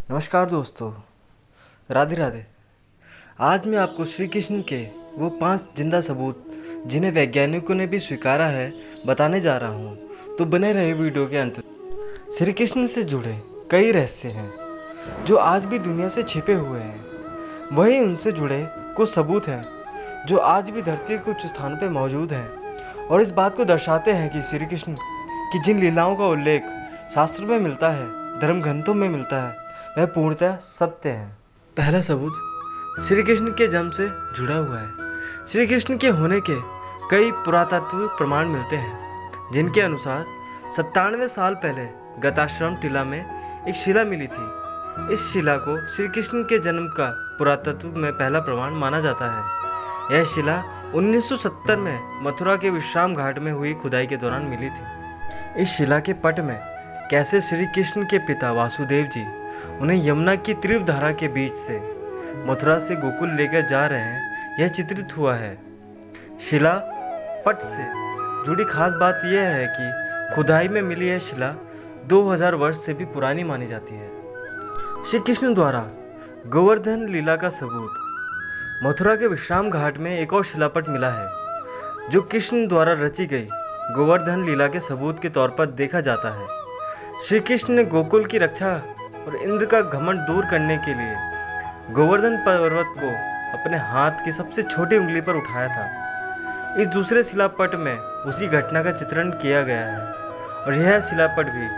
नमस्कार दोस्तों, राधे राधे। आज मैं आपको श्री कृष्ण के वो 5 जिंदा सबूत जिन्हें वैज्ञानिकों ने भी स्वीकारा है बताने जा रहा हूँ। तो बने रहे वीडियो के अंत तक। श्री कृष्ण से जुड़े कई रहस्य हैं जो आज भी दुनिया से छिपे हुए हैं। वहीं उनसे जुड़े कुछ सबूत हैं जो आज भी धरती के कुछ स्थानों पर मौजूद हैं और इस बात को दर्शाते हैं कि श्री कृष्ण की जिन लीलाओं का उल्लेख शास्त्रों में मिलता है, धर्म ग्रंथों में मिलता है, वह पूर्णतः सत्य है। पहला सबूत श्री कृष्ण के जन्म से जुड़ा हुआ है। श्री कृष्ण के होने के कई पुरातात्विक प्रमाण मिलते हैं जिनके अनुसार 97 साल पहले गताश्रम टीला में एक शिला मिली थी। इस शिला को श्री कृष्ण के जन्म का पुरातत्व में पहला प्रमाण माना जाता है। यह शिला 1970 में मथुरा के विश्राम घाट में हुई खुदाई के दौरान मिली थी। इस शिला के पट में कैसे श्री कृष्ण के पिता वासुदेव जी उन्हें यमुना की तीव्र धारा के बीच से मथुरा से गोकुल लेकर जा रहे हैं, यह चित्रित हुआ है। शिला पट से जुड़ी खास बात यह है कि खुदाई में मिली यह शिला 2000 वर्ष से भी पुरानी मानी जाती है। श्री कृष्ण द्वारा गोवर्धन लीला का सबूत मथुरा के विश्राम घाट में एक और शिलापट मिला है जो कृष्ण द्वारा रची गई गोवर्धन लीला के सबूत के तौर पर देखा जाता है। श्री कृष्ण ने गोकुल की रक्षा और इंद्र का घमंड दूर करने के लिए गोवर्धन पर्वत को अपने हाथ की सबसे छोटी उंगली पर उठाया था। इस दूसरे शिलापट में उसी घटना का चित्रण किया गया है और यह शिलापट भी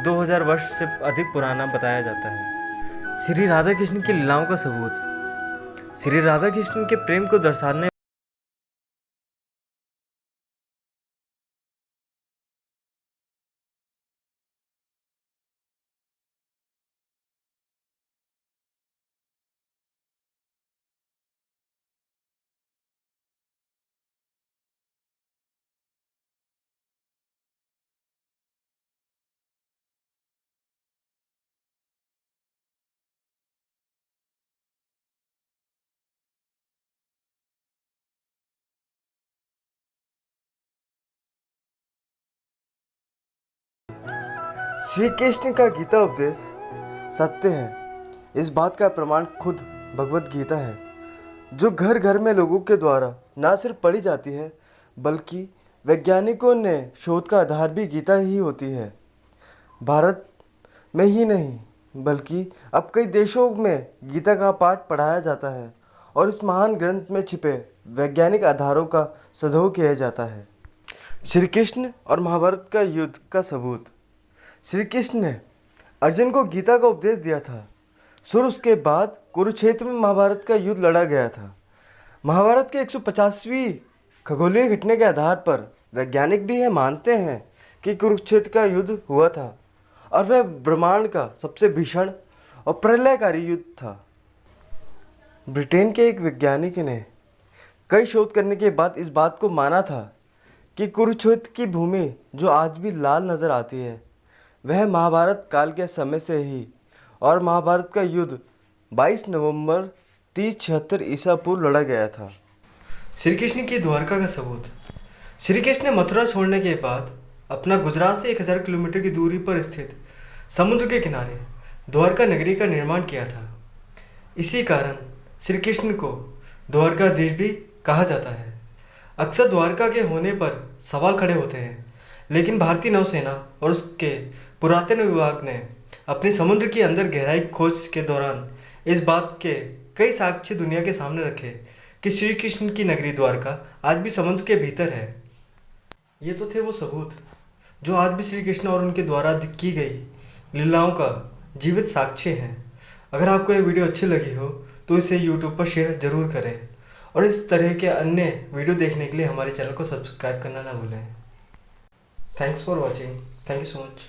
2000 वर्ष से अधिक पुराना बताया जाता है। श्री राधा कृष्ण की लीलाओं का सबूत श्री राधा कृष्ण के प्रेम को दर्शाने श्री कृष्ण का गीता उपदेश सत्य है। इस बात का प्रमाण खुद भगवत गीता है जो घर घर में लोगों के द्वारा न सिर्फ पढ़ी जाती है बल्कि वैज्ञानिकों ने शोध का आधार भी गीता ही होती है। भारत में ही नहीं बल्कि अब कई देशों में गीता का पाठ पढ़ाया जाता है और इस महान ग्रंथ में छिपे वैज्ञानिक आधारों का सदोह किया जाता है। श्री कृष्ण और महाभारत का युद्ध का सबूत श्री कृष्ण ने अर्जुन को गीता का उपदेश दिया था। फिर उसके बाद कुरुक्षेत्र में महाभारत का युद्ध लड़ा गया था। महाभारत के 150वीं खगोलीय घटना के आधार पर वैज्ञानिक भी यह मानते हैं कि कुरुक्षेत्र का युद्ध हुआ था और वह ब्रह्मांड का सबसे भीषण और प्रलयकारी युद्ध था। ब्रिटेन के एक वैज्ञानिक ने कई शोध करने के बाद इस बात को माना था कि कुरुक्षेत्र की भूमि जो आज भी लाल नज़र आती है वह महाभारत काल के समय से ही और महाभारत का युद्ध 22 नवंबर 376 ईसा पूर्व लड़ा गया था। श्री कृष्ण की द्वारका का सबूत श्री कृष्ण ने मथुरा छोड़ने के बाद अपना गुजरात से 1000 किलोमीटर की दूरी पर स्थित समुद्र के किनारे द्वारका नगरी का निर्माण किया था। इसी कारण श्री कृष्ण को द्वारकाधीश भी कहा जाता है। अक्सर द्वारका के होने पर सवाल खड़े होते हैं, लेकिन भारतीय नौसेना और उसके पुरातन विभाग ने अपनी समुद्र की अंदर गहराई खोज के दौरान इस बात के कई साक्ष्य दुनिया के सामने रखे कि श्री कृष्ण की नगरी द्वारका आज भी समुद्र के भीतर है। ये तो थे वो सबूत जो आज भी श्री कृष्ण और उनके द्वारा की गई लीलाओं का जीवित साक्ष्य हैं। अगर आपको ये वीडियो अच्छी लगी हो तो इसे यूट्यूब पर शेयर ज़रूर करें और इस तरह के अन्य वीडियो देखने के लिए हमारे चैनल को सब्सक्राइब करना ना भूलें। Thanks for watching. Thank you so much.